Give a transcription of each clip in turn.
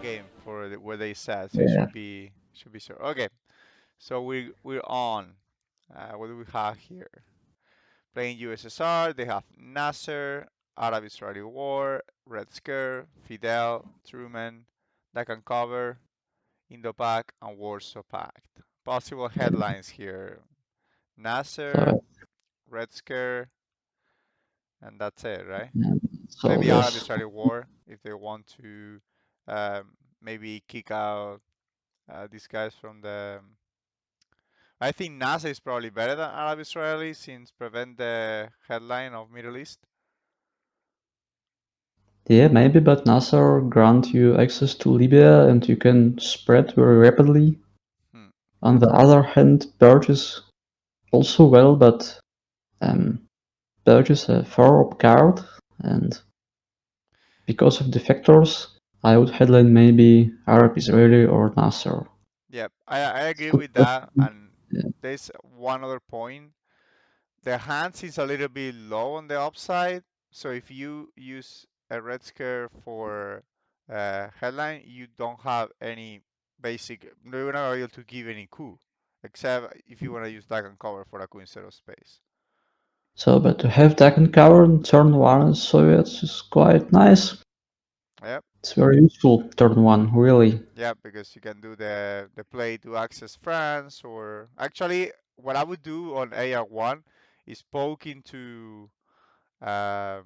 game for where they sat, so it Yeah. should be sure. Okay, so we're on. What do we have here? Playing USSR, they have Nasser, Arab-Israeli War, Red Scare, Fidel, Truman, Deccan Cover, Indo-Pak, and Warsaw Pact. Possible headlines here: Nasser, So, Red Scare, and that's it, right? so Maybe yes. Arab-Israeli War if they want to maybe kick out these guys from the. I think NASA is probably better than Arab-Israeli since prevent the headline of Middle East. Yeah, maybe, but Nasser grant you access to Libya and you can spread very rapidly. Hmm. On the other hand, Burgess also well, but um, Burgess a far-up guard, and because of the factors, I would headline maybe Arab Israeli or Nasser. Yep, I agree So, with that. And yeah. there's one other point. The hands is a little bit low on the upside, so if you use a Red Scare for headline, you don't have any basic. You're not able to give any coup, except if you want to use Dagon cover for a coup instead of space. So, but to have Dagon cover in turn 1 as Soviets is quite nice. Yep, It's very useful, turn 1, really. yeah, because you can do the play to access France, or actually, what I would do on AR1 is um,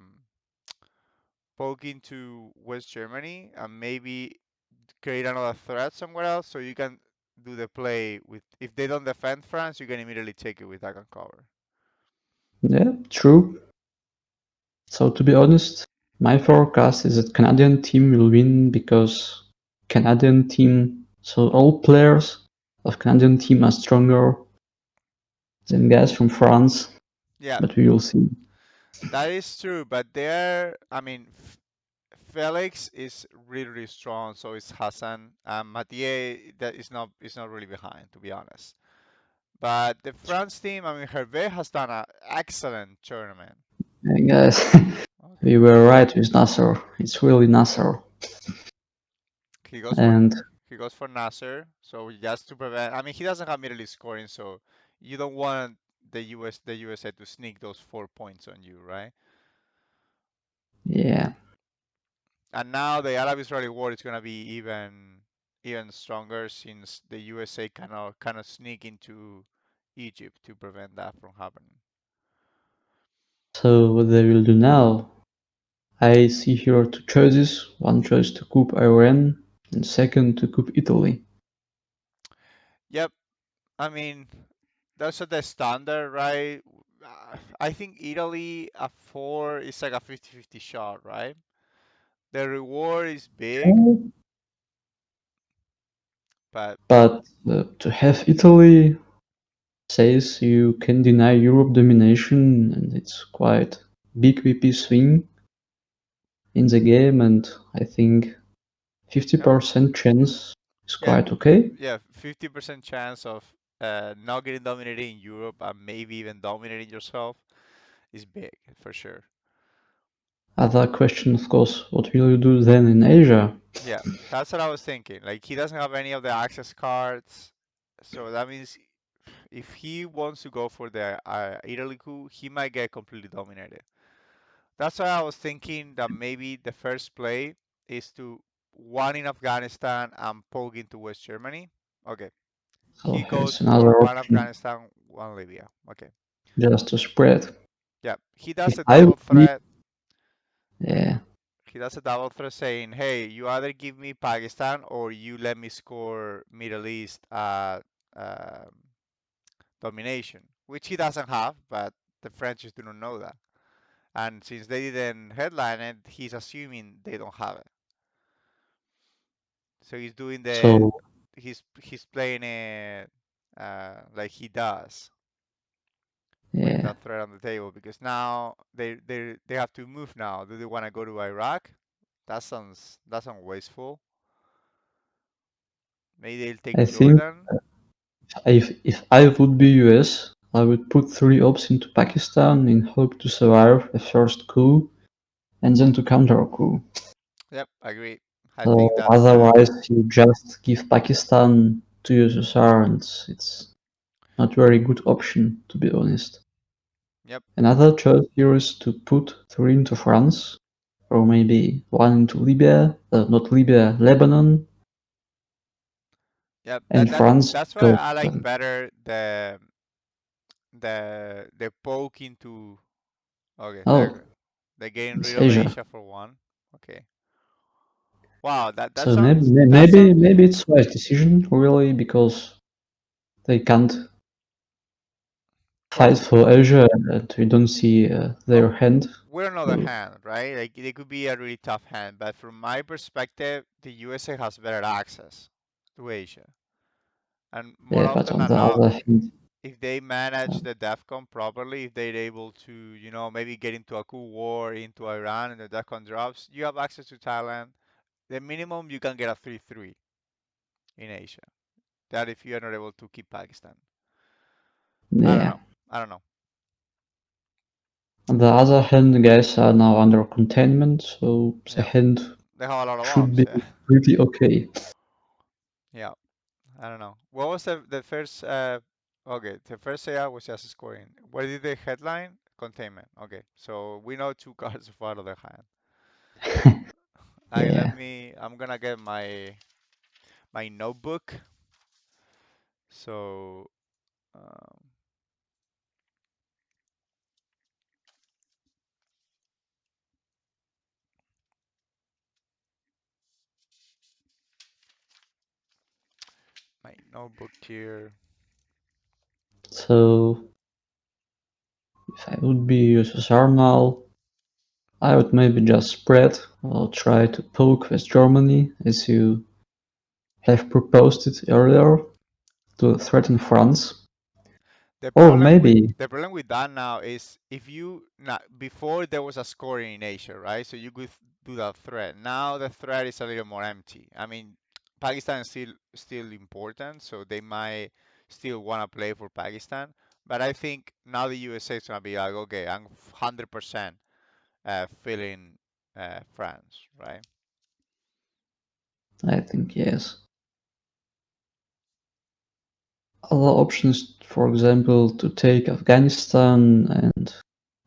poke into West Germany and maybe create another threat somewhere else so you can do the play with if they don't defend France, you can immediately take it with that can cover. Yeah, true. So to be honest, my forecast is that Canadian team will win because Canadian team, so all players of Canadian team are stronger than guys from France, Yeah, but we will see. that is true, but there, I mean, Felix is really strong, so is Hassan. Mathieu that is not really behind, to be honest. But the France team, I mean, Hervé has done an excellent tournament. And guys, Okay, we were right with Nasser. It's really Nasser. he goes for And he goes for Nasser, so just to prevent. I mean, he doesn't have middle scoring, so you don't want the USA to sneak those 4 points on you, right? yeah, And now the Arab-Israeli war is gonna be even stronger since the USA kind of sneak into Egypt to prevent that from happening. so what they will do now, I see here two choices. One choice to coup Iran, and second to coup Italy. Yep, I mean those are the standard, right? I think Italy at 4 is like a 50-50 shot, right? The reward is big, but But to have Italy says you can deny Europe domination, and it's quite big VP swing in the game, and I think yep, 50% chance is yeah, quite okay. yeah, 50% chance of not getting dominated in Europe and maybe even dominating yourself is big for sure. Other question, of course, what will you do then in Asia? Yeah, that's what I was thinking. Like he doesn't have any of the access cards, so that means if he wants to go for the Italy coup, he might get completely dominated. That's why I was thinking that maybe the first play is to one in Afghanistan and poke into West Germany. Okay, So he goes here's for another one option, Afghanistan, one Libya. Okay, just to spread. yeah, he If does a I double would be, threat. yeah, He does a double threat saying, "Hey, you either give me Pakistan or you let me score Middle East um, domination," which he doesn't have, but the French just do not know that. And since they didn't headline it, he's assuming they don't have it. So he's doing so he's playing it like he does, putting yeah, that threat on the table because now they have to move now. Do they want to go to Iraq? That sounds wasteful. Maybe they'll take I think Jordan. if I would be US, I would put 3 ops into Pakistan in hope to survive a first coup and then to counter a coup. Yep, I agree. I So think that's otherwise, you just give Pakistan to USSR, and it's not very good option, to be honest. yep, Another choice here is to put three into France, or maybe one into Libya, not Libya, Lebanon, yep. and France That's why because I like better the poke into. Okay, there you oh, go. They're getting it's rid of Asia. Asia for one. Okay. Wow, So maybe that maybe sounds maybe it's wise decision really because they can't fight well. for Asia and we don't see But their hand. we're another So hand, right? Like it could be a really tough hand, but from my perspective, the USA has better access to Asia, and more yeah, but often on than the not, other hand, if they manage uh, the Defcon properly, if they're able to, maybe get into a cool war into Iran and the Defcon drops, you have access to Thailand. The minimum you can get a 3-3 in Asia. That if you are not able to keep Pakistan. I don't yeah. know. I don't know. On the other hand, the guys are now under containment, so the Yeah, hand they have a lot of should bombs. be Yeah, pretty okay. yeah. I don't know. What was the first? Okay, the first AI was just scoring. What did the headline? Containment. Okay, so we know two cards of out of the hand. I let Yeah. me. I'm gonna get my notebook. So my notebook here. So if I would be USSR now, I would maybe just spread or try to poke West Germany as you have proposed it earlier to threaten France. The Or problem with maybe, the problem with that now is if you not before there was a scoring in Asia, right? So you could do that threat. Now the threat is a little more empty. I mean, Pakistan is still important, so they might still want to play for Pakistan. But I think now the USA is gonna be like, okay, I'm 100% filling France, right? I think yes. Other options, for example, to take Afghanistan and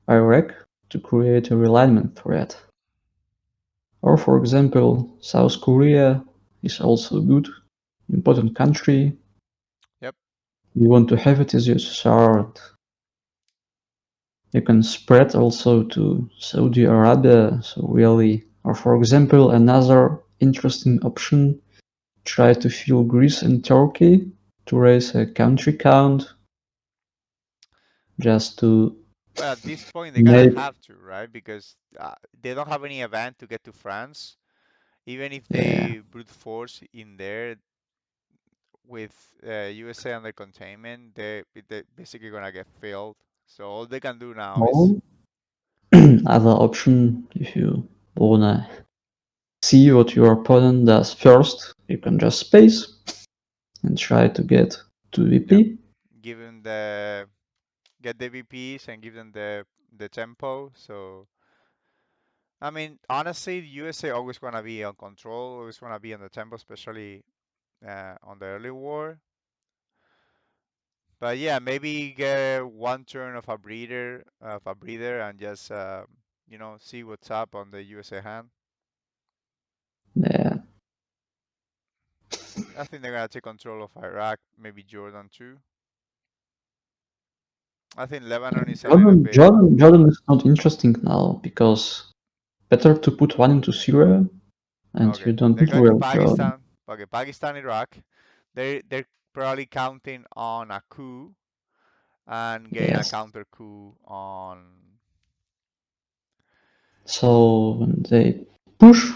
Iraq to create a realignment threat. Or for example, South Korea is also good, important country. Yep, We want to have it as USSR. You can spread also to Saudi Arabia, so really, or for example, another interesting option, try to fill Greece and Turkey to raise a country count, just to but at this point they're gonna make, have to, right? Because they don't have any event to get to France. Even if yeah, they brute force in there with USA under containment, they basically gonna get failed. So all they can do now is or other option, if you wanna see what your opponent does first, you can just space and try to get to yep, VP. give them the get the VPs and give them the tempo. So I mean, honestly, USA always gonna be on control, always gonna be on the tempo, especially on the early war. But yeah, maybe get one turn of a breather, and just see what's up on the USA hand. Yeah, I think they're gonna take control of Iraq, maybe Jordan too. I think Lebanon is a little bit. Jordan is not interesting now because better to put one into Syria and Okay, you don't they're need going to real Jordan. Pakistan. Okay, Pakistan, Iraq. They're probably counting on a coup and getting a Yes. counter coup on. So they push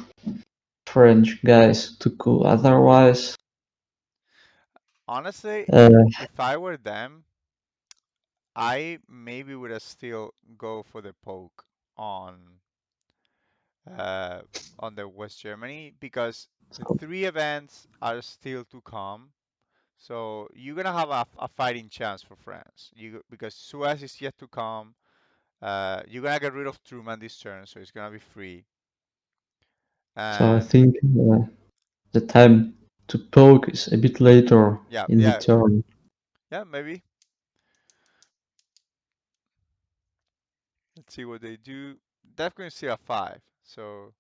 French guys to go. Otherwise, Honestly, uh, if I were them, I maybe would have still go for the poke on uh, on the West Germany because the so, three events are still to come. So you're gonna have a fighting chance for France. Because Suez is yet to come. You're gonna get rid of Truman this turn, so it's gonna be free. So I And think the time to poke is a bit later yeah, in the yeah, turn. yeah, maybe. Let's see what they do. Defcon is still a 5. So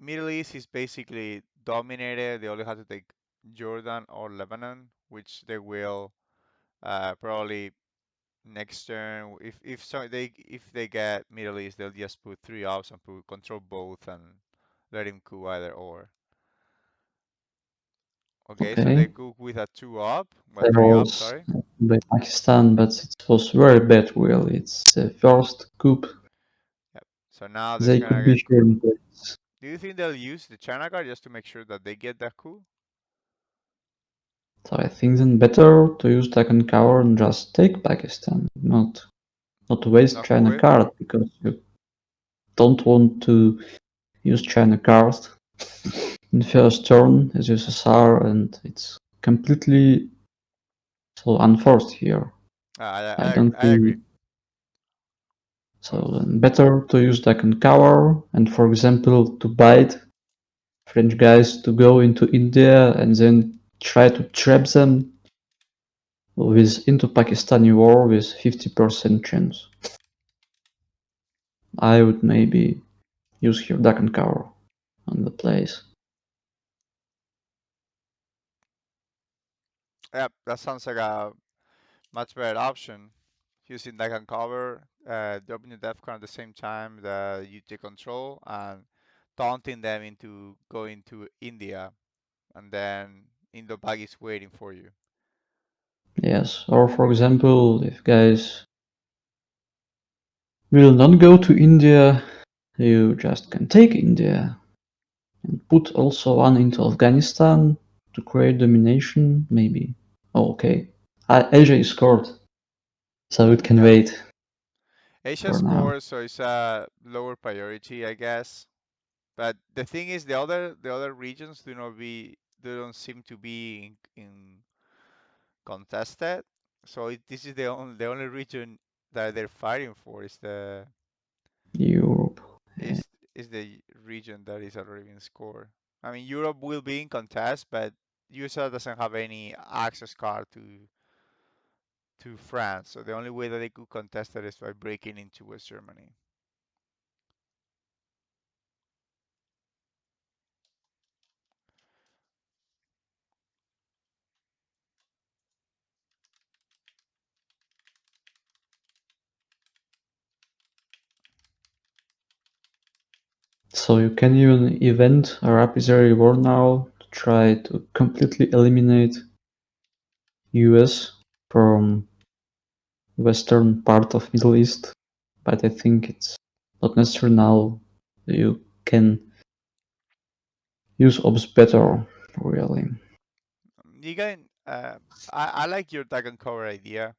Middle East is basically dominated. They only have to take Jordan or Lebanon, which they will probably next turn. If they get Middle East, they'll just put 3 ops and put control both and let him coup either or. Okay, so they Okay, cook with a 2 op, well, there 3 op, was sorry. by Pakistan, but it was very bad. Really, it's the first coup Yep. So now the they China could be get sure coup. in place. Do you think they'll use the China card just to make sure that they get that coup? So I think then better to use Deccan cover and just take Pakistan, not waste Not coup China it? card because you don't want to use China card in first turn as USSR, and it's completely so unforced here. I don't I agree. see. So Also, better to use Deccan cover and, for example, to bite French guys to go into India and then try to trap them with into Pakistani war with 50% chance. I would maybe use here Deccan cover on the place. yep, that sounds like a much better option. Using that can cover, dropping the Defcon at the same time that you take control and taunting them into going to India, and then Indo-Pak is waiting for you. Yes, or for example, if guys will not go to India, you just can take India and put also one into Afghanistan to create domination, maybe. Oh, okay. Asia is scored, so it can Yeah, wait Asia for now. scores, so it's a lower priority, I guess. But the thing is, the other regions they don't seem to be in contested. So this is the only region that they're fighting for Europe. is is the region that is already in score. I mean, Europe will be in contest, but USA doesn't have any access card to France. So the only way that they could contest it is by breaking into West Germany. So you can even event a rapid war now to try to completely eliminate US from western part of Middle East. But I think it's not necessary now. You can use ops better, really. You can, I like your tag and cover idea,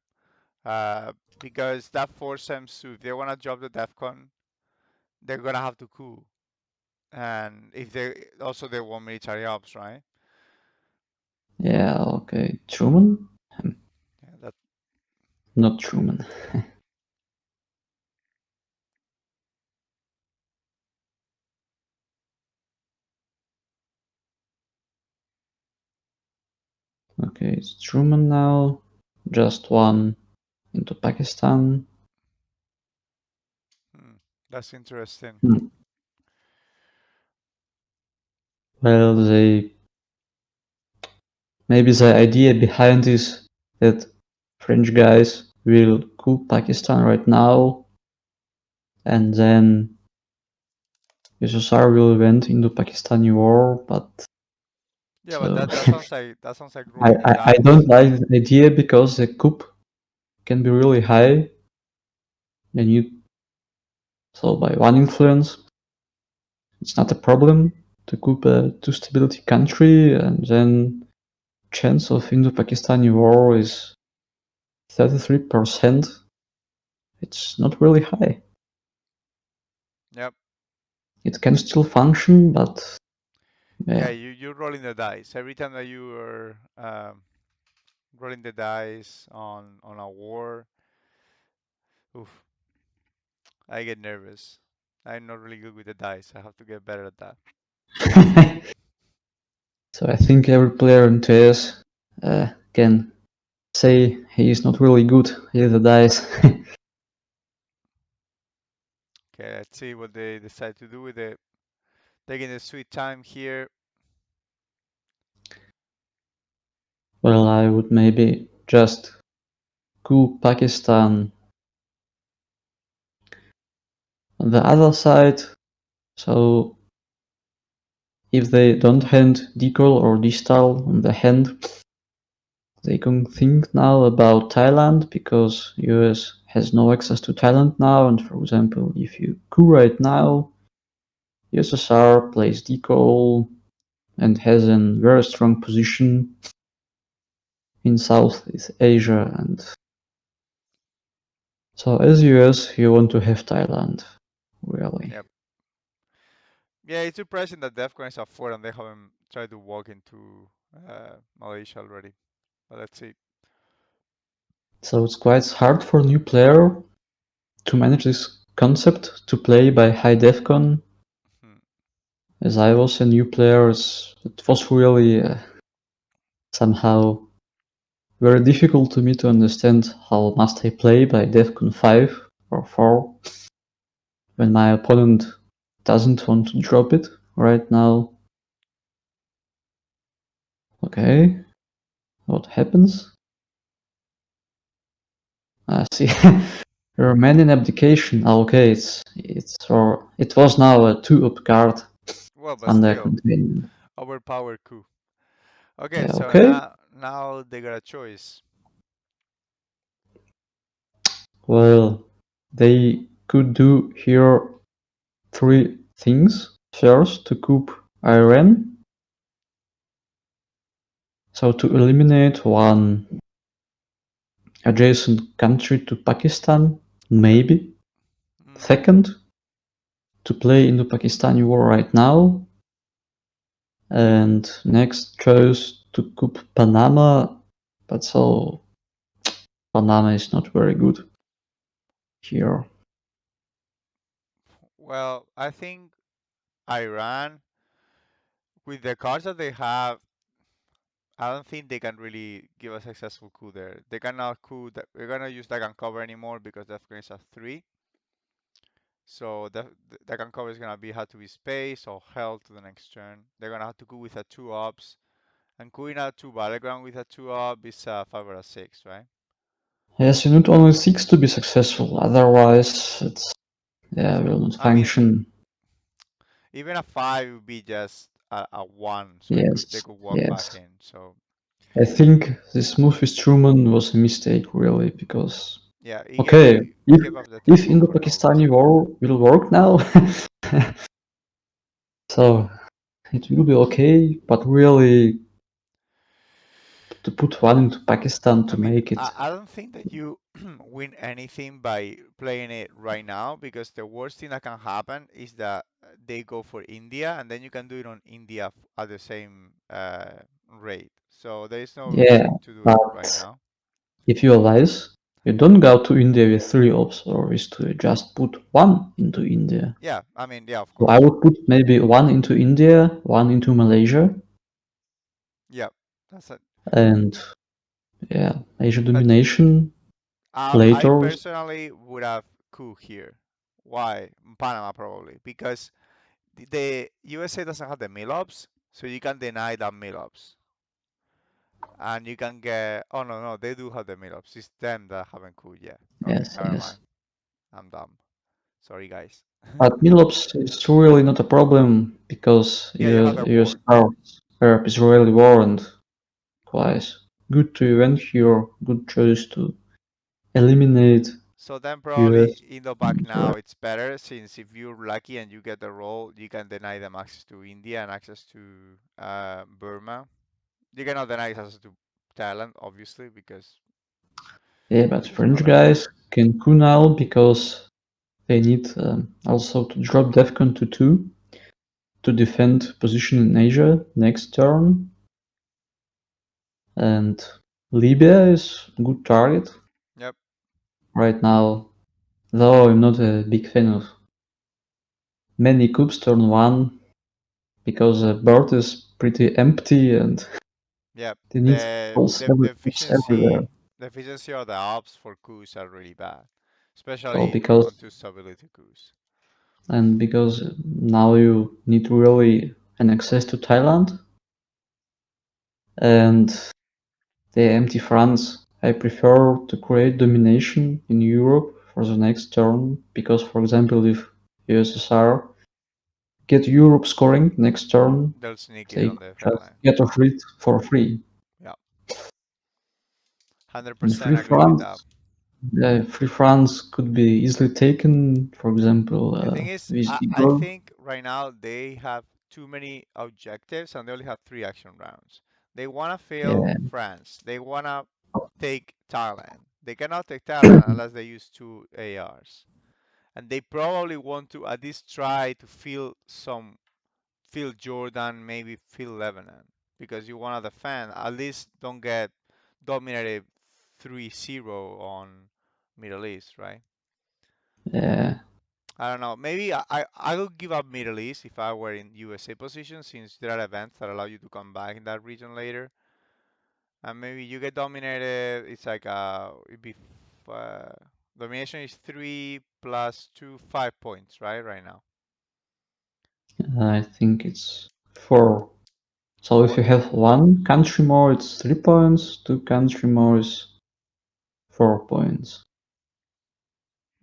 uh, because that forces them to, if they want to drop the DEFCON, they're gonna have to coup, and if they want military ops, right? Yeah, okay. Truman? Yeah, that Not Truman. Okay, it's Truman now. Just one into Pakistan. hmm, that's interesting. Hmm. Well, they maybe the idea behind is that French guys will coup Pakistan right now, and then USSR will went into Pakistani war. But Yeah, but so that sounds like I, rolling the I don't dice. like the idea because the coup can be really high, and you so by one influence it's not a problem to coup a two stability country, and then chance of Indo-Pakistani war is 33%. It's not really high. Yep. It can still function, but Yeah, yeah, you're rolling the dice every time that you are rolling the dice on a war. Oof, I get nervous. I'm not really good with the dice. I have to get better at that. So I think every player in TS can say he is not really good with the dice. Okay, let's see what they decide to do with it. Taking the sweet time here. Well, I would maybe just coup Pakistan on the other side. So if they don't hand Decol or Distal on the hand, they can think now about Thailand because US has no access to Thailand now. And for example, if you coup right now, USSR plays Decol and has a very strong position in Southeast Asia. And so as US, you want to have Thailand, really. Yep. Yeah, it's surprising that Defcon is at 4 and they haven't tried to walk into Malaysia already. But let's see. So it's quite hard for a new player to manage this concept to play by high defcon. Hmm. As I was a new player, it was really somehow very difficult to me to understand how must I play by defcon 5 or 4 when my opponent doesn't want to drop it right now. Okay, what happens? I see. Romanian abdication. Okay, it was now a 2-up card Well, but under still, containment. overpowered coup. Okay, Yeah, so okay. now they got a choice. Well, they could do here three things. First, to coup Iran, so to eliminate one adjacent country to Pakistan, Okay. maybe. Mm, Second, to play Indo-Pakistani war right now, and next chose to coup Panama, but so Panama is not very good here. well, I think Iran, with the cards that they have, I don't think they can really give a successful coup there. They cannot coup that we're gonna use that can cover anymore because Defcon is a 3. So that can cover is gonna be have to be space or held to the next turn. They're gonna have to coup with a 2 ups. And queuing out 2 battleground with a 2 up is a 5 or a 6, right? Yes, you need only 6 to be successful, otherwise it's will not I mean, function. even a 5 would be just a 1, so they Yes, could walk back yes. in. So I think this move with Truman was a mistake, really, because yeah, okay, he gave up the if tempo for no Indo-Pakistani reason. war will work now, so it will be okay. But really, to put one into Pakistan I to mean, make it, I don't think that you win anything by playing it right now because the worst thing that can happen is that they go for India and then you can do it on India at the same rate. So there is no yeah. reason to do it right But now. if you realize you don't go to India with 3 ops, or is to just put one into India. Yeah, I mean, yeah, of So I course. would put maybe one into India, one into Malaysia, Yeah, that's it. and yeah, Asia But domination I later. personally would have coup here. Why? Panama probably because the USA doesn't have the mill-ups, so you can deny that mill-ups, and you can get. Oh no, they do have the mill-ups. It's them that haven't coup yet. Okay, Yes, never mind. yes. I'm dumb. Sorry, guys. But Milops is really not a problem because Yeah, you have the war. USSR Arab Israeli war and quite good to event here, good choice to eliminate So then probably US in the back and now Israel. it's better since if you're lucky and you get the role, you can deny them access to India and access to Burma. You cannot deny access to Thailand, obviously, because Yeah, but it's not French like guys war. can coup now because they need also to drop Defcon to 2 to defend position in Asia next turn. And Libya is a good target Yep. right now. Though I'm not a big fan of many cubes turn one because the board is pretty empty and Yeah, they need the pulse everywhere. efficiency of the ops for coups are really bad, So especially because onto stability coups. because now you need really an access to Thailand and the empty fronts. I prefer to create domination in Europe for the next turn because, for example, if USSR get Europe scoring next turn, They'll sneak it they on could the just Finland. get off it for free. Yeah, And 100% agree with that. Free France could be easily taken, for example, The thing is, with I Igor. think right now they have too many objectives and they only have 3 action rounds. They want to fail Yeah, France. They want to take Thailand. They cannot take Thailand unless they use 2 ARs. And they probably want to at least try to feel Jordan, maybe feel Lebanon. Because you want to defend, at least don't get dominated 3-0 on Middle East, right? yeah, I don't know. Maybe I would give up Middle East if I were in USA position, since there are events that allow you to come back in that region later. And maybe you get dominated. It's like it'd be uh, domination is 3 + 2, 5 points, right? Right now, I think it's 4. So if you 4. have one country more, it's 3 points. Two country more is 4 points.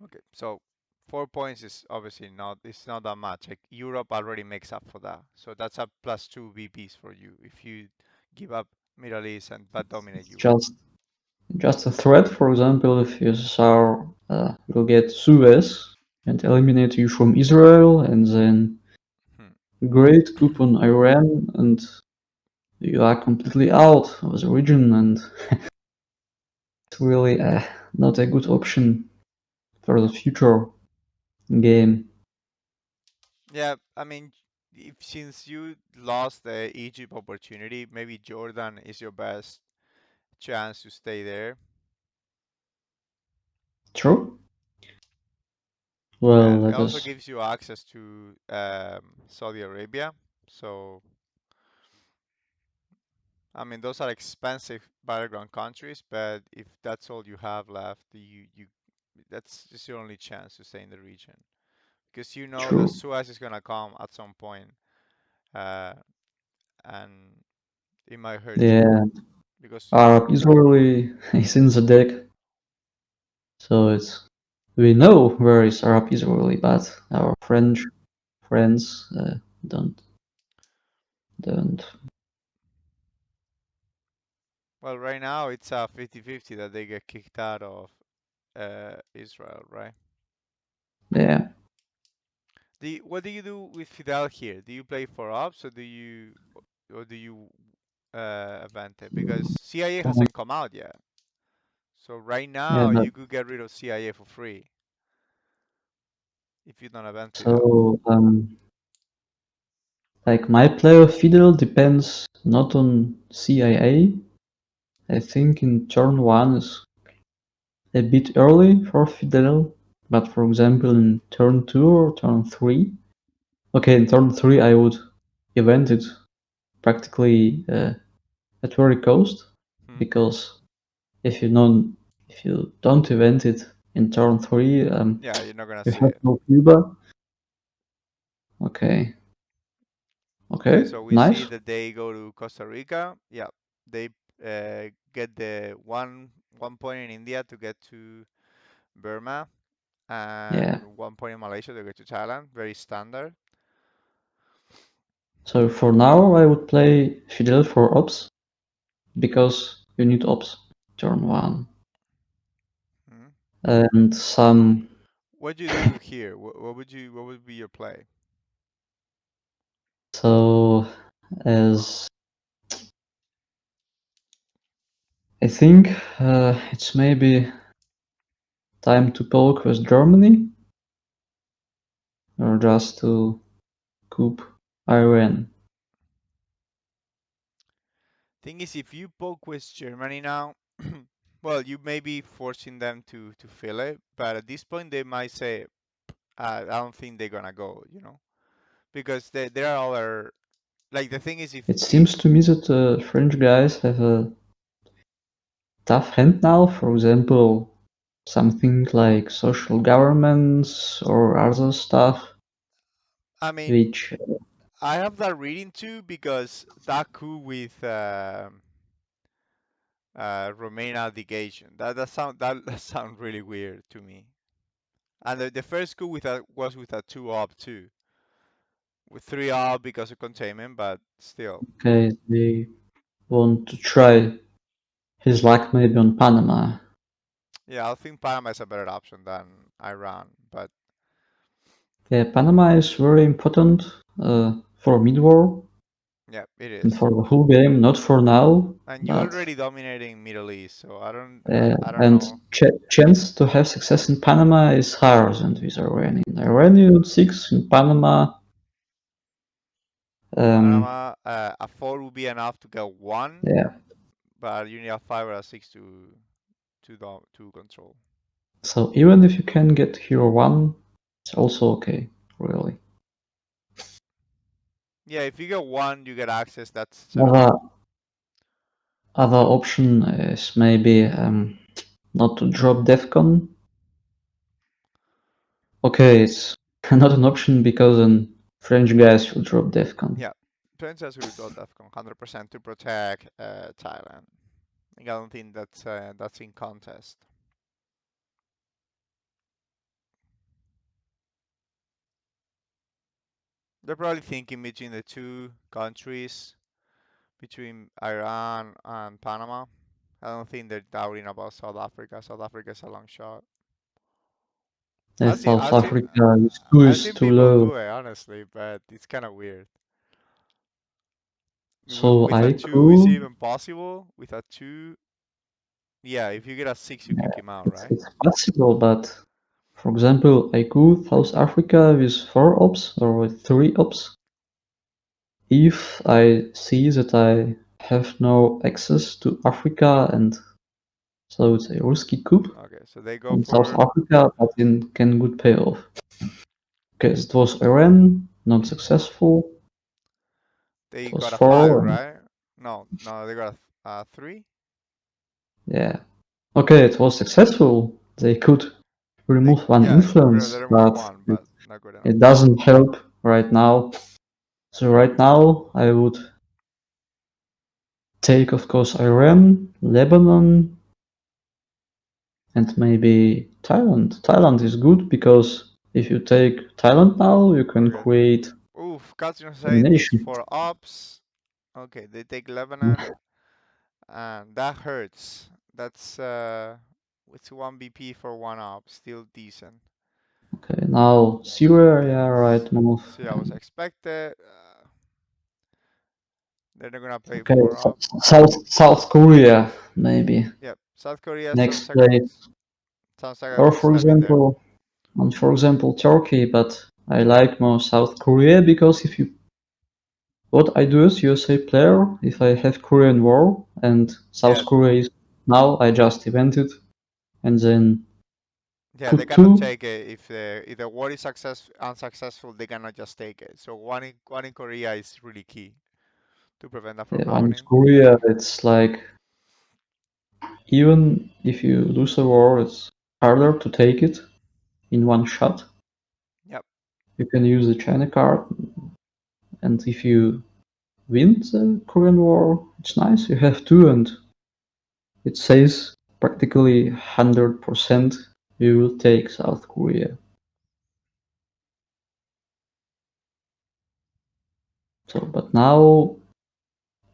Okay, so 4 points is obviously not. It's not that much. Like Europe already makes up for that. So that's a +2 VPs for you if you give up Middle East and but dominate It's Europe. just a threat. For example, if USSR will get Suez and eliminate you from Israel, and then Hmm. great coup on Iran, and you are completely out of the region, and it's really not a good option for the future game. Yeah, I mean, if since you lost the Egypt opportunity, maybe Jordan is your best chance to stay there. True. Well, And it let also us. gives you access to Saudi Arabia. So, I mean, those are expensive battleground countries, but if that's all you have left, you that's just your only chance to stay in the region. Because you know that True. Suez is gonna come at some point, uh, and it might hurt you Yeah, because Arab Israeli is in the deck, so it's we know where is Arab Israeli, but our French friends don't don't. well, right now it's a 50-50 that they get kicked out of Israel, right? Yeah, What do you do with Fidel here? Do you play for ops or do you event it? Because CIA um, hasn't come out yet. So right yeah. now But you could get rid of CIA for free if you don't event Fidel. so like my play of Fidel depends not on CIA. I think in turn one is a bit early for Fidel, but for example in turn two or turn three. Okay, in turn three I would event it practically at very cost Hmm? because if you don't event it in turn three, Yeah, you're not gonna you see have it. no Cuba. Okay, Okay, okay, so we see nice. that they go to Costa Rica. Yeah, they get the one point in India to get to Burma, Yeah. and 1 point in Malaysia to get to Thailand. Very standard. So for now, I would play Fidel for ops because you need ops turn one Hmm? and some. What do you do here? What would be your play? So as I think it's maybe time to poke with Germany or just to coup Iran. Thing is, if you poke with Germany now, Well, you may be forcing them to fill it, but at this point they might say, I don't think they're gonna go, because there are other, like, the thing is, It if seems to me that French guys have a tough hand now. For example, something like social governments or other stuff, I mean, which I have that reading too, because that coup with Romania delegation, that sound really weird to me. And the first coup was with a 2-op too, with 3-op because of containment, but still. okay, they want to try his luck maybe on Panama. Yeah, I think Panama is a better option than Iran, but Yeah, Panama is very important for mid-war yeah, it and is. for the whole game, not for now, And you're but already dominating Middle East, so I don't and know. chance to have success in Panama is higher than with Iran. In Iran, you need six. In Panama, um, Panama, a 4 would be enough to get one, yeah. but you need a 5 or a 6 to control. So even if you can get hero one, it's also okay, really. Yeah, if you get one, you get access. That's enough. Other other option is maybe not to drop Defcon. Okay, it's not an option because then French guys will drop Defcon. Yeah, Princess will do Defcon 100% to protect Thailand. I don't think that's in contest. They're probably thinking between the two countries, between Iran and Panama. I don't think they're doubting about South Africa. South Africa is a long shot. South I've seen Africa is two I've is seen too people low. do it honestly, but it's kind of weird. So With a I two, is it could. even possible? With a two, yeah. If you get a 6, you kick him out, right? It's possible, but for example, I could South Africa with 4 ops or with 3 ops. If I see that I have no access to Africa and so it's a risky coup Okay, so they go on South for Africa, but it can good pay off. Because it was Iran, not successful. It they was got a 5, 4, and right? No, no, they got a 3. yeah. Okay, it was successful. They could They remove one yeah, they influence, remove but one, but not good enough. it doesn't help right now. So right now, I would take, of course, Iran, Lebanon, and maybe Thailand. Thailand is good because if you take Thailand now, you can Okay. create Oof, Katrin saying takes domination. 4 ops. Okay, they take Lebanon, and that hurts. That's it's 1 BP for 1 op, still decent. Okay, now Syria, Okay, yeah, right move. so that was expected. They're not gonna pay Okay, 4 op. South Korea, maybe Yep, South Korea next place. sounds like a Or good step in there. for example, Turkey, but I like more South Korea because if you what I do as USA player, if I have Korean War and Yeah, South Korea is now, I just event it and then yeah, they coup cannot 2, take it if the war is unsuccessful. They cannot just take it. So one in Korea is really key to prevent that from one is happening. Korea, it's like even if you lose a war, it's harder to take it in one shot. Yep. You can use the China card, and if you win the Korean War, it's nice. You have two, and it says practically 100% we will take South Korea. So, but now,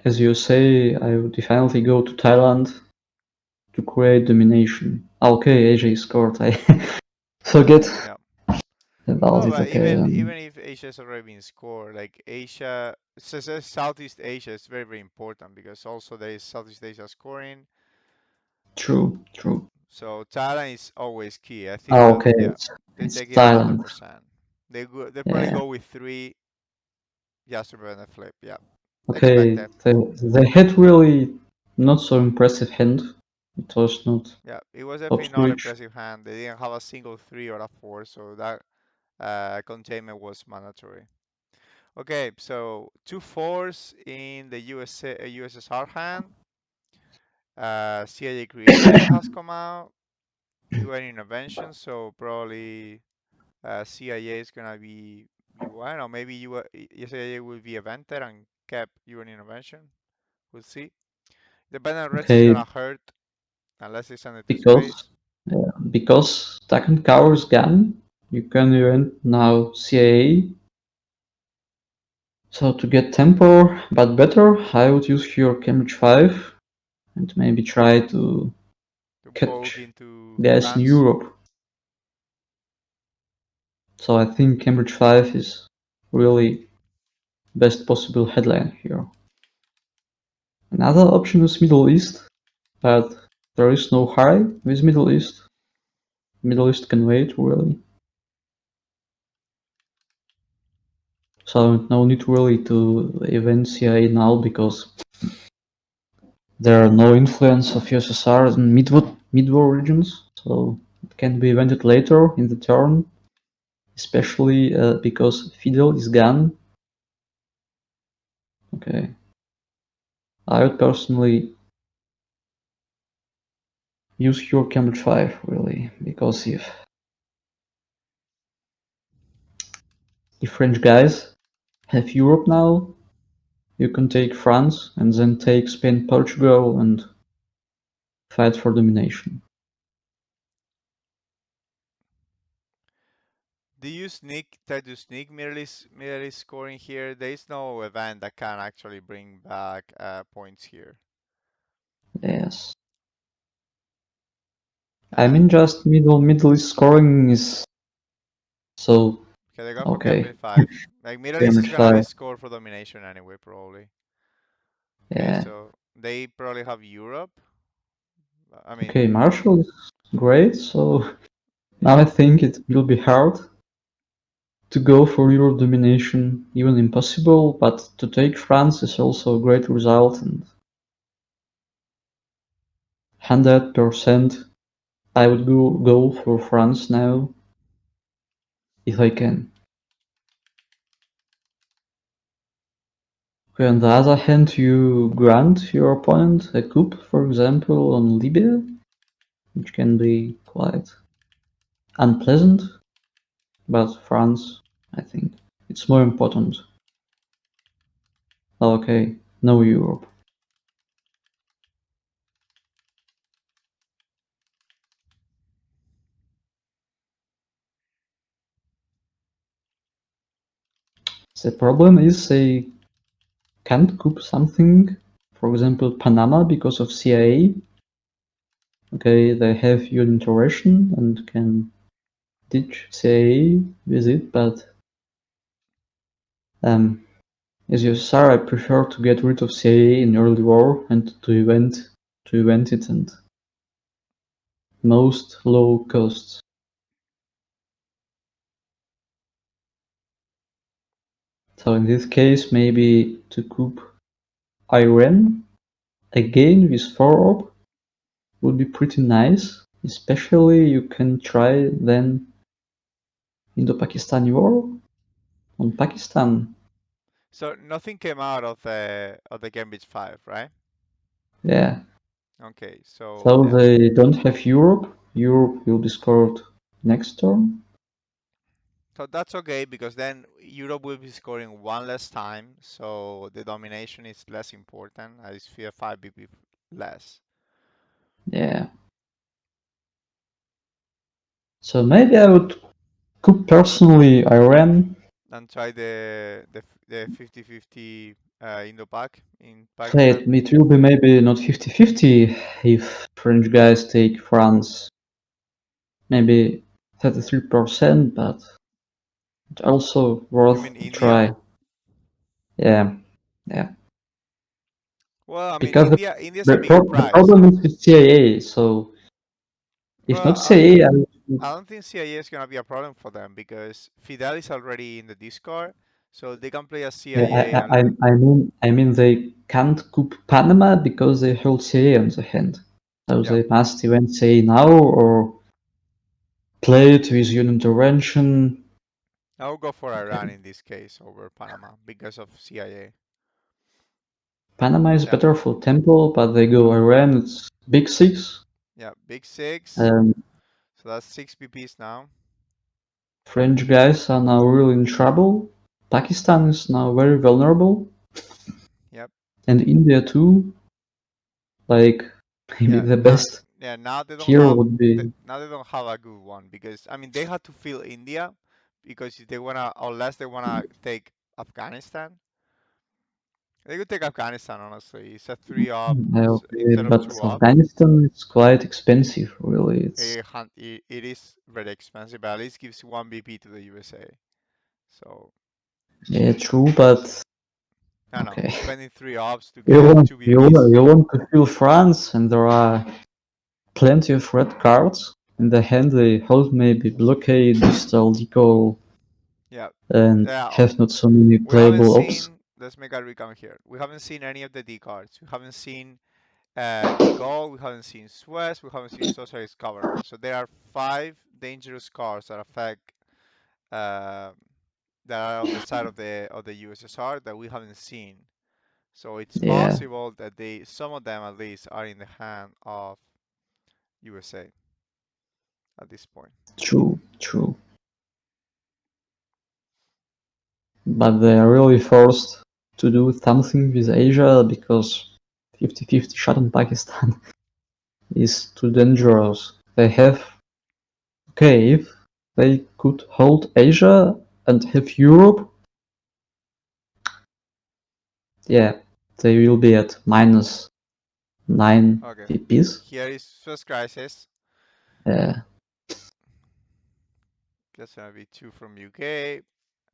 as you say, I would definitely go to Thailand to create domination. Okay, Asia scored. I forget Yeah. about Well, it. but Okay, even if Asia's already been scored, like Asia, so Southeast Asia is very important because also there is Southeast Asia scoring. true, true. So Thailand is always key. I think Ah, that okay, yeah, they it's take it Thailand. 100%. They probably Yeah. go with 3 just to prevent a flip. Yeah, Okay, expected. they had really not so impressive hand. It was not Yeah, it was top definitely not switch. impressive hand. They didn't have a single 3 or a 4, so that containment was mandatory. Okay, so two fours in the USSR hand. CIA creation has come out. UN intervention, so probably CIA is gonna be UN, or maybe CIA will be evented and kept UN intervention. We'll see. The Bennett Reds is Okay, gonna hurt unless they send it to because space. because Taken Cower is gone, you can event now CAA. So to get tempo, but better, I would use your Cambridge 5 and maybe try to To poke catch into guys in France. Europe. So I think Cambridge 5 is really best possible headline here. Another option is Middle East, but there is no hurry with Middle East. Middle East can wait really. So no need really to event CIA now because there are no influence of USSR in mid-war regions, so it can be evented later in the turn, especially because Fidel is gone. Okay, I would personally use your Cambridge 5 really, because if French guys have Europe now, you can take France and then take Spain, Portugal, and fight for domination. Do you try to sneak merely scoring here? There is no event that can actually bring back points here. Yes, I Uh, mean just middle East scoring is so okay, they go for okay. Cambridge 5. Like Middle East is Cambridge gonna be 5, scored for domination anyway, probably. Okay, yeah. so they probably have Europe. I Okay, mean, Marshall is great, so now I yeah. think it will be hard to go for Euro domination, even impossible, but to take France is also a great result, and 100% I would go for France now if I can. Okay, on the other hand, you grant your opponent a coup, for example, on Libya, which can be quite unpleasant, but France, I think, it's more important. Okay, no Europe. The problem is they can't coup something, for example, Panama because of CIA. Okay, they have your intervention and can ditch CIA with it, but as USSR, I prefer to get rid of CIA in early war and to event it and most low costs. So in this case, maybe to coup Iran again with 4-op would be pretty nice. Especially you can try then Indo-Pakistani war on Pakistan. So nothing came out of the Cambridge 5, right? Yeah. Okay, so So yeah. they don't have Europe. Europe will be scored next turn. So that's okay because then Europe will be scoring one less time, so the domination is less important. I just feel 5 BP less. Yeah. So maybe I would cook personally Iran. And try the 50-50 Indo-Pak in It, Pakistan. it will be maybe not 50-50 if French guys take France. Maybe 33%, but it's also You worth mean a India? try. Yeah. Yeah. Well, I mean Because India's a big the prize. problem is with CIA. So if Well, not CIA, I would. I don't think CIA is gonna be a problem for them because Fidel is already in the Discord, so they can play as Yeah, CIA and I mean they can't coup Panama because they hold CIA on the hand. So Yeah, they must even say now or play it with your intervention. I would go for Iran Okay. in this case over Panama because of CIA. Panama is Yeah, better for tempo, but they go Iran, it's big six. yeah, big six. And So that's 6 BPs now. French guys are now really in trouble. Pakistan is now very vulnerable. Yep. And India too. Like maybe Yeah, the now best yeah, now they don't hero have would be now they don't have a good one because I mean they had to fill India because if they wanna unless they wanna take Afghanistan. They could take Afghanistan honestly. It's a 3 up okay, instead of but 2 up. Afghanistan is quite expensive really. It's It is very expensive, but at least gives 1 BP to the USA. So yeah true, but I know okay. spending 3 ups to You get want two you want BPs. you want to feel France and there are plenty of red cards. In the hand they hold maybe blockade, digital decoy Yeah, and yeah. have not so many We haven't playable ops. seen. Let's make a recount here. We haven't seen any of the D cards. We haven't seen De Gaulle. We haven't seen Suez. We haven't seen socialist government. So there are 5 dangerous cards that affect uh, that are on the side of the USSR that we haven't seen. So it's Yeah, possible that they some of them at least are in the hand of USA at this point. true, true. But they are really forced to do something with Asia because 50-50 shot on Pakistan is too dangerous. They have, okay, if they could hold Asia and have Europe, yeah, they will be at minus 9 Okay, VPs. here is first crisis. Yeah, That's gonna be 2 from UK.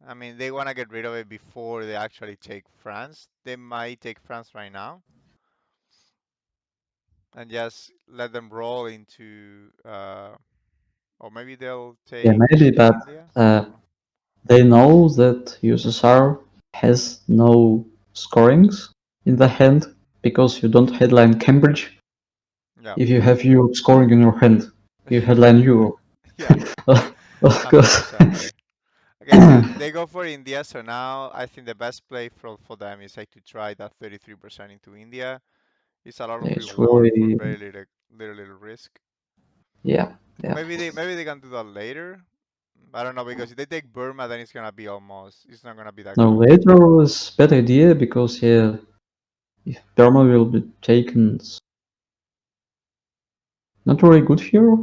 I mean, they wanna get rid of it before they actually take France. They might take France right now and just let them roll into, or maybe they'll yeah, take maybe, but India. I uh, don't know. they know that USSR has no scorings in the hand because you don't headline Cambridge. Yeah, If you have Europe scoring in your hand, you headline Europe. yeah, Of course. 100% agree. Okay, so they go for India. So now I think the best play for them is like to try that 33% into India. It's a lot of It's reward for really, very little risk. yeah, Or yeah. maybe they can do that later. I don't know because if they take Burma, then it's gonna be almost. It's not gonna be that No, good. later was bad idea because yeah, if Burma will be taken, it's not very good here.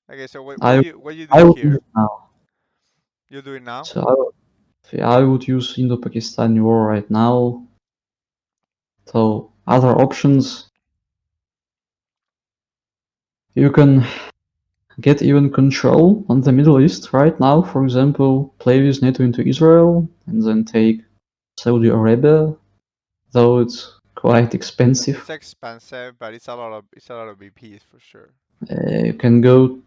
Okay, so I what you do I would use here? it now. You do it now? So I would use Indo-Pakistan war right now. So other options, you can get even control on the Middle East right now. For example, play with NATO into Israel and then take Saudi Arabia, though it's quite expensive. It's expensive, but it's a lot of BPs for sure. You can go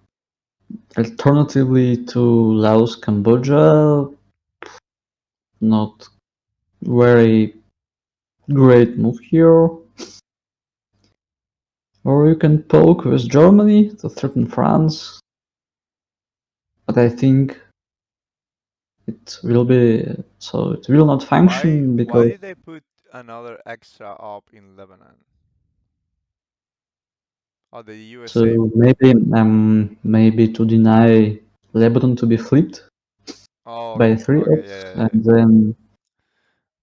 alternatively to Laos, Cambodia. Not very great move here. Or you can poke with Germany to threaten France. But I think it will be so it will not function Why because did they put another extra up in Lebanon? Oh, the USA. so maybe to deny Lebanon to be flipped Oh, by okay, three okay, ups yeah. and then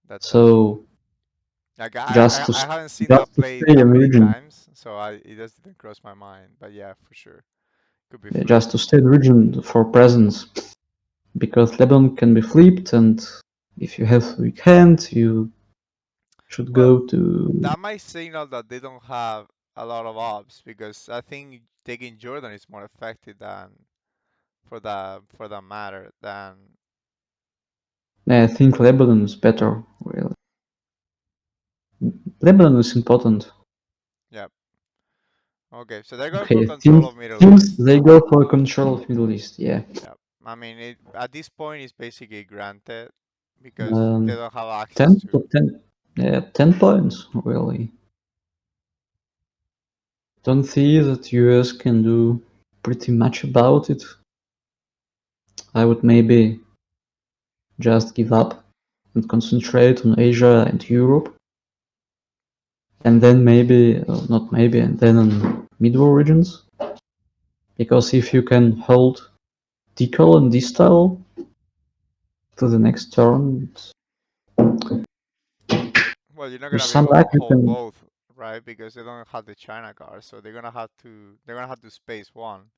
That does. so Like just to I haven't seen just that to played stay that in many region, times, so it just didn't cross my mind. But yeah, for sure, could be just flipped. to stay in region for presence because Lebanon can be flipped and if you have weak hand you should Well, go to that might signal that they don't have a lot of ops because I think taking Jordan is more effective than for that matter than I think Lebanon is better really. Lebanon is important. yeah. Okay, so they're going for Okay, control of Middle teams East. they go for control of Middle East, yeah. Yeah, I mean at this point it's basically granted because they Um, don't have access 10 to. to 10, yeah, 10 points really. don't see that US can do pretty much about it. I would maybe just give up and concentrate on Asia and Europe, and then maybe, not maybe, and then on mid-war regions. Because if you can hold decal and distal to the next turn, Well, you're not with gonna be some able luck to you hold can. both, right? Because they don't have the China card, so they're gonna have to space one.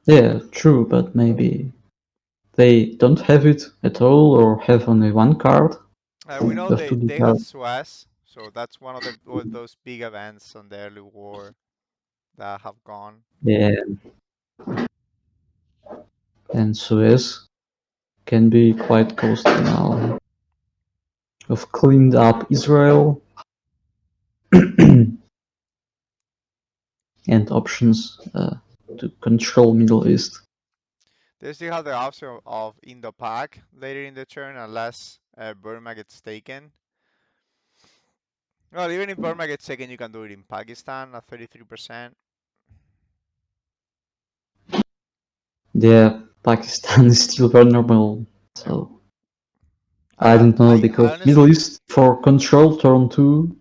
Yeah, true, but maybe they don't have it at all or have only one card. We know You have to they have decal. Suez, so that's one of those big events on the early war that have gone. Yeah, and Suez can be quite costly now. Have cleaned up Israel and options to control Middle East. They still have the option of Indo-Pak later in the turn, unless Burma gets taken. Well, even if Burma gets taken, you can do it in Pakistan at 33%. Yeah, Pakistan is still vulnerable, Yeah. so I I, don't know I because Middle honestly, East for control turn 2.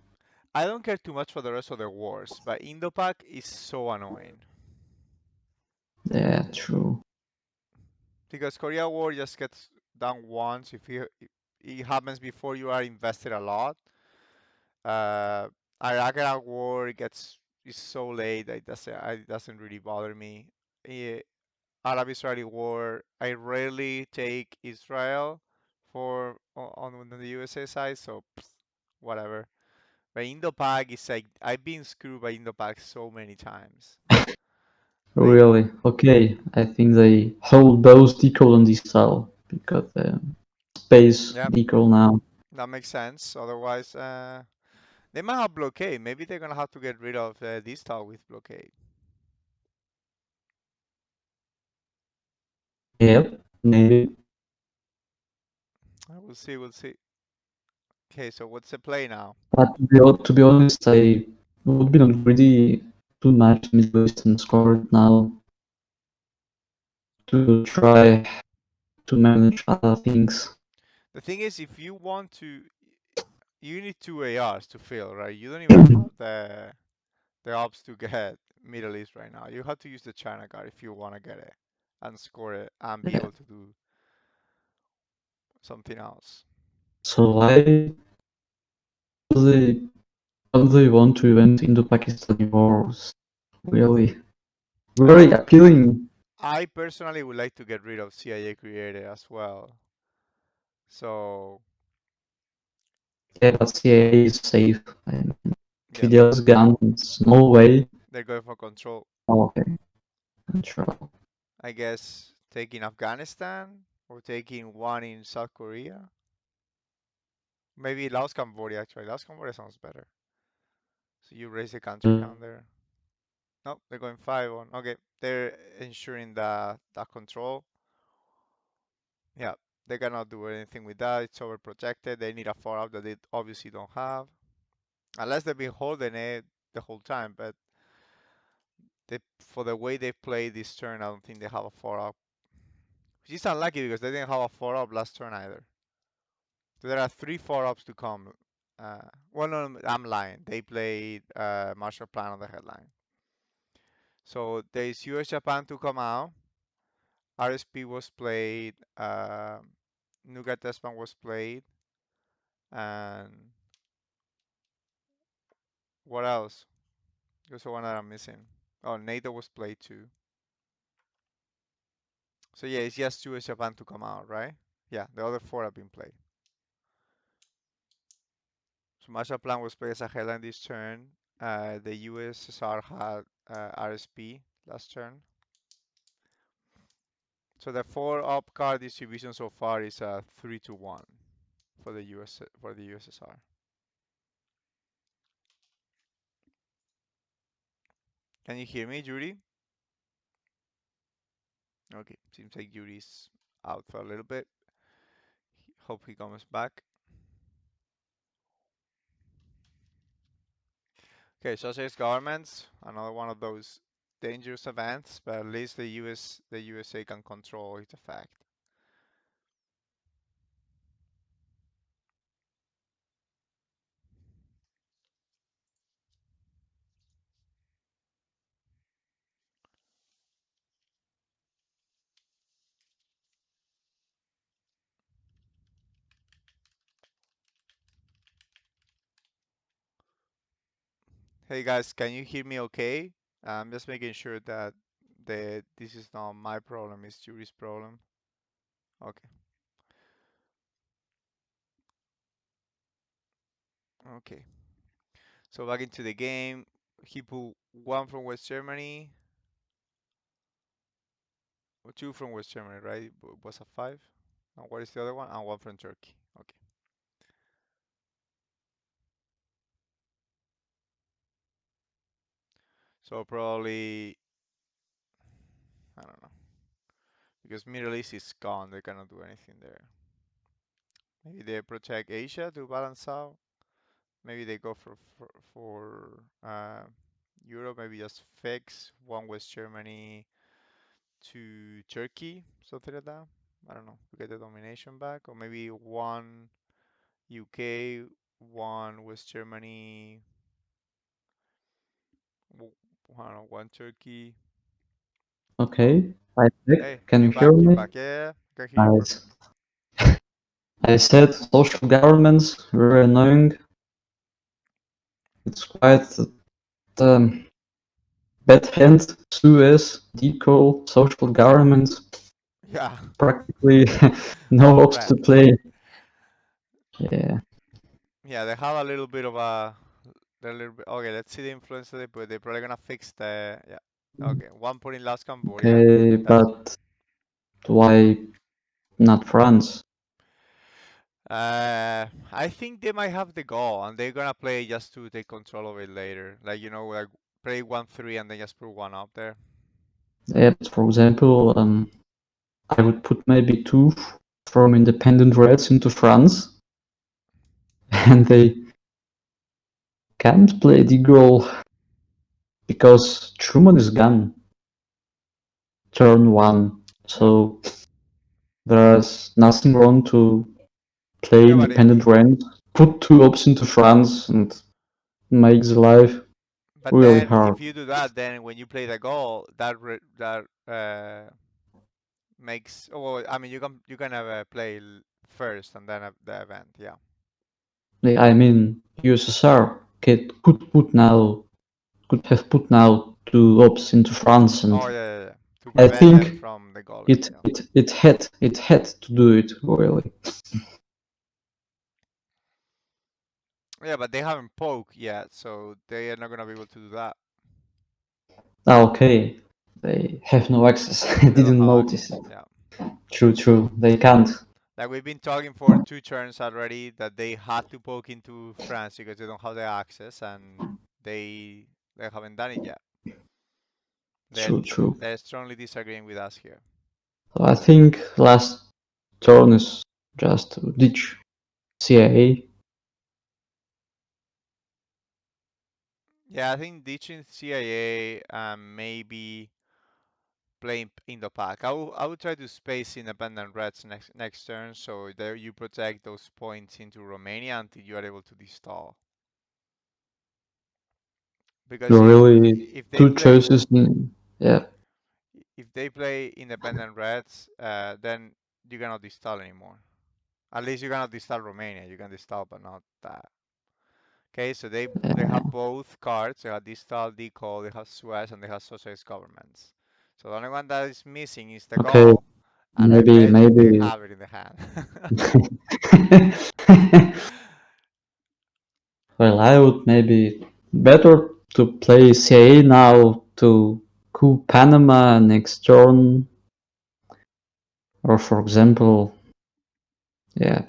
I don't care too much for the rest of the wars, but Indo-Pak is so annoying Yeah, true. because Korea War just gets done once. It happens before you are invested a lot. Uh, Iraq War gets is so late that it doesn't really bother me. Arab-Israeli war, I rarely take Israel on the USA side, so whatever. But Indo-Pak is like I've been screwed by Indo-Pak so many times. Like, Really? Okay, I think they hold both decal and distal because space yeah, decal now. that makes sense. Otherwise, they might have blockade. Maybe they're gonna have to get rid of this tile with blockade. Yep, maybe. We'll see. We'll see. Okay, so what's the play now? But to be honest, I would be not greedy too much Middle Eastern score it now to try to manage other things. The thing is, if you want to, you need two ARs to fill, right? You don't even have the ops to get Middle East right now. You have to use the China card if you want to get it and score it and be Yeah. able to do something else. So why do they don't they want to event into Pakistani wars? Really, very Uh, appealing. I personally would like to get rid of CIA created as well. So Yeah, but CIA is safe. I mean, yeah, but Fidel's guns, no way. they're going for control. Oh, okay, control. I guess taking Afghanistan or taking one in South Korea. Maybe Laos, Cambodia actually. Laos, Cambodia sounds better. So you raise the country Mm, count there. No, they're going five on. Okay, they're ensuring that control. Yeah, they cannot do anything with that. It's overprotected. They need a 4-up that they obviously don't have. Unless they've been holding it the whole time. But for the way they played this turn, I don't think they have a 4-up. Which is unlucky because they didn't have a 4-up last turn either. So there are three 4-ups to come. Well, no, I'm lying. They played Marshall Plan on the headline. So there's US Japan to come out. RSP was played. Nougat Testman was played. And what else? There's the one that I'm missing. Oh, NATO was played too. So yeah, it's just US Japan to come out, right? Yeah, the other four have been played. So Marshall Plan was played as a headline this turn. The USSR had RSP last turn. So the 4-up card distribution so far is 3-1 for the USSR. Can you hear me, Juri? Okay, seems like Yuri's out for a little bit. Hope he comes back. Okay, socialist governments, another one of those dangerous events, but at least the USA can control its effect. Hey guys, can you hear me okay? I'm just making sure that this is not my problem, it's Juri's problem. Okay, okay. So back into the game, he put one from West Germany, or two from West Germany, right? Was a five? And what is the other one? And one from Turkey. Okay. So probably, I don't know, because Middle East is gone, they cannot do anything there. Maybe they protect Asia to balance out. Maybe they go for Europe. Maybe just fix one West Germany to Turkey, something like that. I don't know. We get the domination back, or maybe one UK, one West Germany, I don't know, one Turkey. Oh, Okay, I hey, check. Can you you hear back? You me? back? Yeah, yeah, I can hear you Nice. perfect. I said social governments very annoying. It's quite um, bad hand, Suez, deco, social governments. Yeah, Practically no all ops red. to play. Yeah. Yeah, they have a little bit of a. They're a little bit. Okay, let's see the influence of it, but they're probably gonna fix the. Yeah. Okay, 1 point in last Cambodia. Okay, That's. but why not France? I think they might have the goal, and they're gonna play just to take control of it later. Like like play 1-3 and then just put one up there. Yeah, but for example, I would put maybe two from independent Reds into France, and they can't play the goal because Truman is gone turn one. Yeah. So there's nothing wrong to play Yeah, but independent Reds, put two ops into France, and make the life really then hard. if you do that, then when you play the goal, that makes. Oh, well, I mean, you can have a play first and then have the event. Yeah. I mean, USSR could have put now two ops into France, and Oh yeah, yeah, yeah. To I prevent them think from the goalie. it Yeah. it it had to do it really. Yeah, but they haven't poked yet, so they are not gonna be able to do that. Okay, they have no access. I They don't didn't have notice access. it. Yeah. True. They can't. Like we've been talking for 2 turns already that they had to poke into France because they don't have the access and they haven't done it yet. They're True. they're strongly disagreeing with us here. So I think last turn is just to ditch CIA. Yeah, I think ditching CIA and maybe playing in the pack. I would try to space independent reds next turn so there you protect those points into Romania until you are able to destall. Because You really if they two play choices. Yeah. if they play independent reds, then you cannot destall anymore. At least you cannot destall Romania. You can destall, but not that. Okay, so they have both cards. They have destall, decall, they have Suez, and they have socialist governments. So the only one that is missing is the Okay. goal, and I Maybe bet you they maybe. have it in the hand. Well, I would maybe better to play CIA now to coup Panama next turn, or for example, yeah,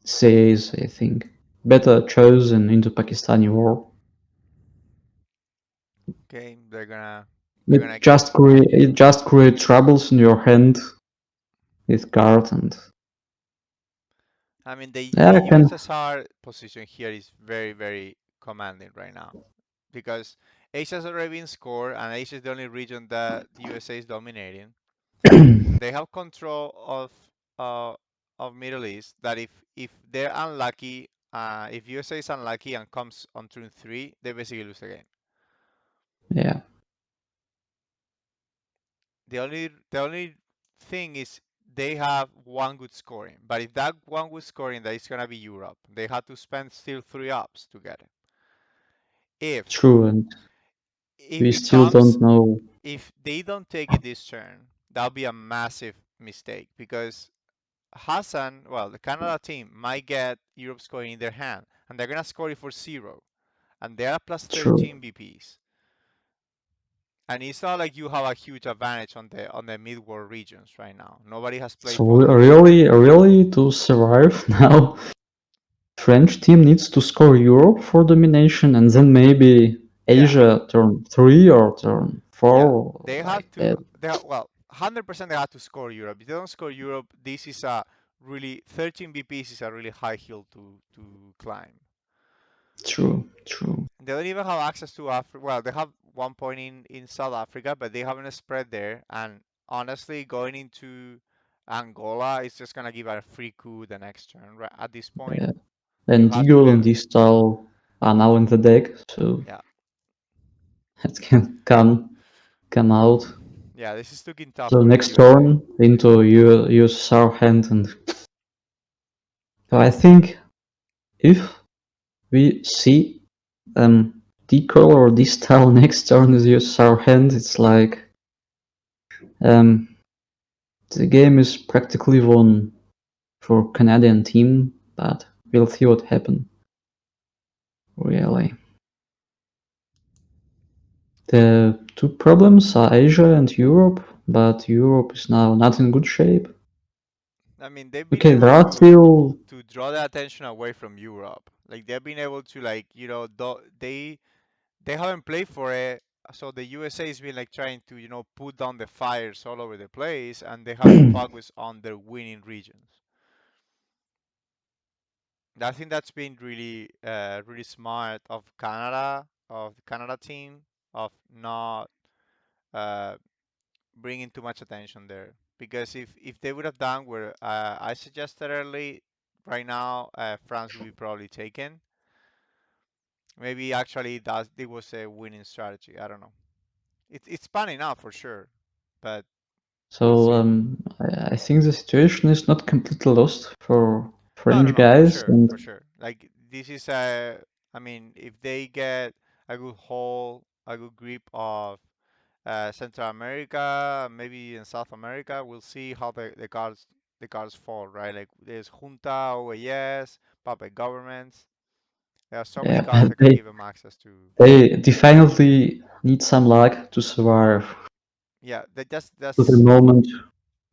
CIA is I think better chosen into Pakistani war. Okay, they're gonna get. It just create troubles in your hand with card and I mean, yeah, the I can USSR position here is very, very commanding right now because Asia's already been scored, and Asia is the only region that the USA is dominating. They have control uh, of Middle East. That if they're unlucky, if USA is unlucky and comes on turn three, they basically lose the game. Yeah, The only thing is they have one good scoring, but if that one good scoring that is gonna be Europe, they have to spend still three ups to get it. If true. And if we it still comes, don't know. if they don't take it this turn, that'll be a massive mistake because Hassan, well, the Canada team might get Europe scoring in their hand, and they're gonna score it for zero, and they are plus True. 13 BPs. And it's not like you have a huge advantage on the mid-world regions right now. Nobody has played So properly. really, to survive now, French team needs to score Europe for domination, and then maybe Yeah, Asia turn 3 or turn yeah. 4, They have like to. that. Well, 100% they have to score Europe. If they don't score Europe, this is a really 13 BPs is a really high hill to climb. True, true. They don't even have access to Africa. Well, they have 1 point in South Africa, but they haven't spread there. And honestly, going into Angola is just gonna give a free coup the next turn. Right at this point, Yeah. you And have to Deagle let and it. Distal are now in the deck, so Yeah, it can come out. yeah. This is looking tough So for the next USA. turn into USSR hand, and so I think if we see Decal or Distal next turn is USSR hand, it's like um, the game is practically won for Canadian team, but we'll see what happens. Really, the two problems are Asia and Europe, but Europe is now not in good shape. I mean, they've been Okay, there able are still to draw the attention away from Europe. Like they've been able to like they haven't played for it, so the USA has been like trying to put down the fires all over the place, and they haven't focused on their winning regions. I think that's been really smart of the Canada team, of not uh, bringing too much attention there. Because if they would have done where I suggested early, right now France would be probably taken. Maybe actually that it was a winning strategy. I don't know. It's panning out for sure, but we'll so see. I think the situation is not completely lost for No, no, French no, for guys, sure, and for sure. Like this is I mean, if they get a good hold, a good grip of Central America, maybe in South America, we'll see how the cards fall, right? Like there's junta, OAS, puppet governments. There are so many yeah, cards that can they give them access to. they definitely need some luck to survive Yeah, that to the that's moment.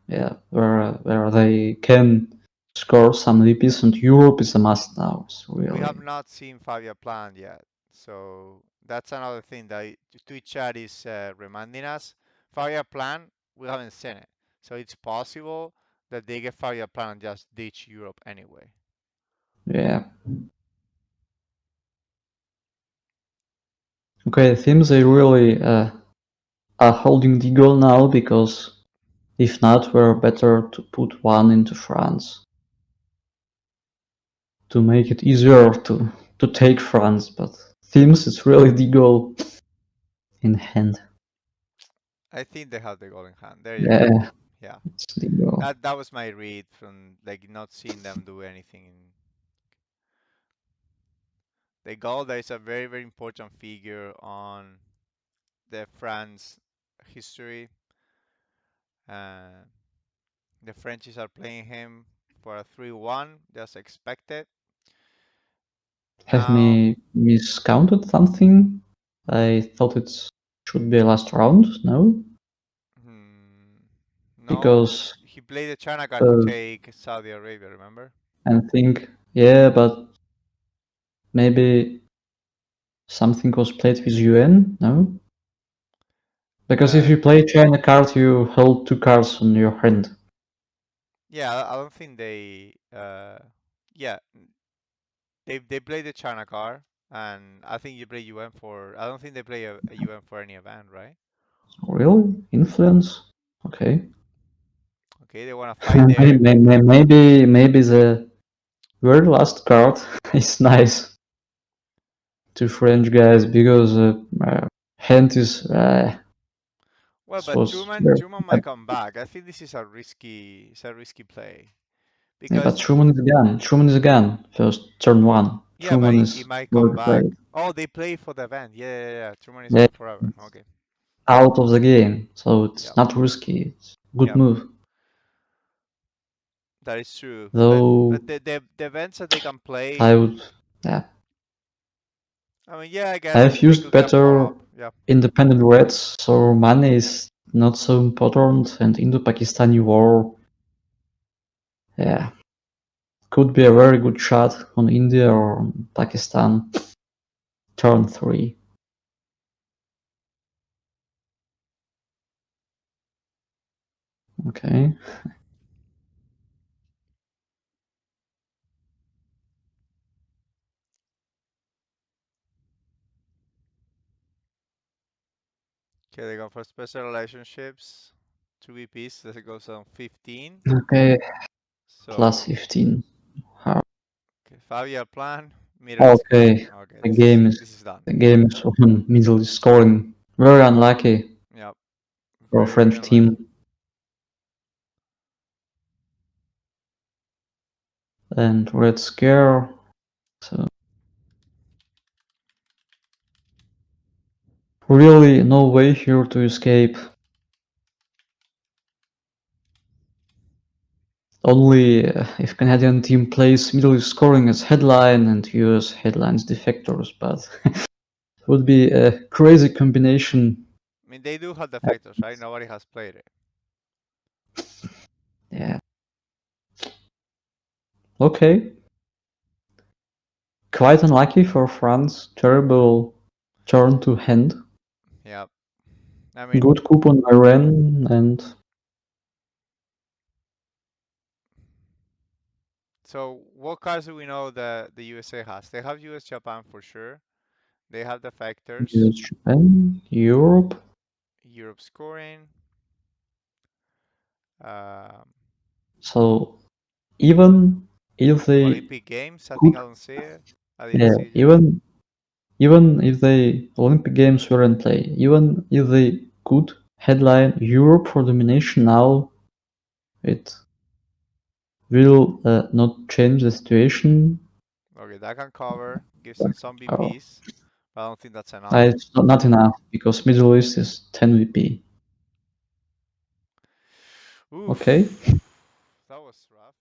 Yeah, where they can score some VPs, and Europe is a must now. So we have really, not seen Fabia planned yet, so that's another thing that Twitch chat is reminding us. Fabia plan, we haven't seen it, so it's possible that they get Fabia plan and just ditch Europe anyway. yeah. Okay, it seems they really are holding the goal now because if not, we're better to put one into France to make it easier to take France. But seems it's really the goal in hand. I think they have the goal in hand. There you go. Yeah, Yeah, it's the goal. that was my read from like not seeing them do anything. The goal that is a very important figure on the France history. Uh, the Frenchies are playing him for a 3-1, just expected. Have Now, me miscounted something? I thought it should be last round. No, hmm, no, because he played the China card to uh, take Saudi Arabia, remember? I think yeah, but maybe something was played with UN. No, because if Uh, you play China card, you hold two cards on your hand. yeah, I don't think they, yeah, they played the China card. And I think you play UN for. I don't think they play a UN for any event, right? Real influence? Okay. Okay, they want to fight there. Maybe the very last card is nice to French guys because hand is Well, but was Truman might come back. I think this is a risky play yeah, but because Truman is again. Truman is again. First turn one. yeah, but Truman he is might come very back. played. Oh, they play for the event. Yeah, yeah, yeah. Truman is Yeah, gone forever. Okay. out of the game, so it's Yep. not risky. It's good Yep. move. That is true. But Though the events that they can play. I would, yeah, I mean, yeah, I guess I've they used could get better follow up. Yeah. independent reds, so money is not so important. And Indo-Pakistani war, yeah, could be a very good shot on India or on Pakistan. Turn three. Okay. Okay, they go for special relationships. 2 VPs. That goes on 15. Okay. Plus So 15. Hard. okay, 5-year plan. Middle is scoring. Okay. Okay, The game is this is done. the game is on middle is scoring. Very unlucky Yep. for a Very, very French unlucky. team. And Red Scare. So really no way here to escape. Only if Canadian team plays Middle East scoring as headline and US headlines defectors, but it would be a crazy combination. I mean, they do have defectors, right? Nobody has played it. Yeah. Okay. Quite unlucky for France. Terrible turn to hand. Yep. I mean, Good coup on Iran and so what cards do we know that the USA has? They have US Japan for sure. They have defectors. US Japan, Europe. Europe scoring. Um, So even if they Olympic Games. I think could, I don't see it. I didn't yeah, see it yet. even if the Olympic Games were in play, even if they could headline Europe for domination now, it will not change the situation. Okay, that can cover. Gives them some Uh, VPs, but I don't think that's enough. it's not enough because Middle East is 10 VP. Oof. Okay, That was rough.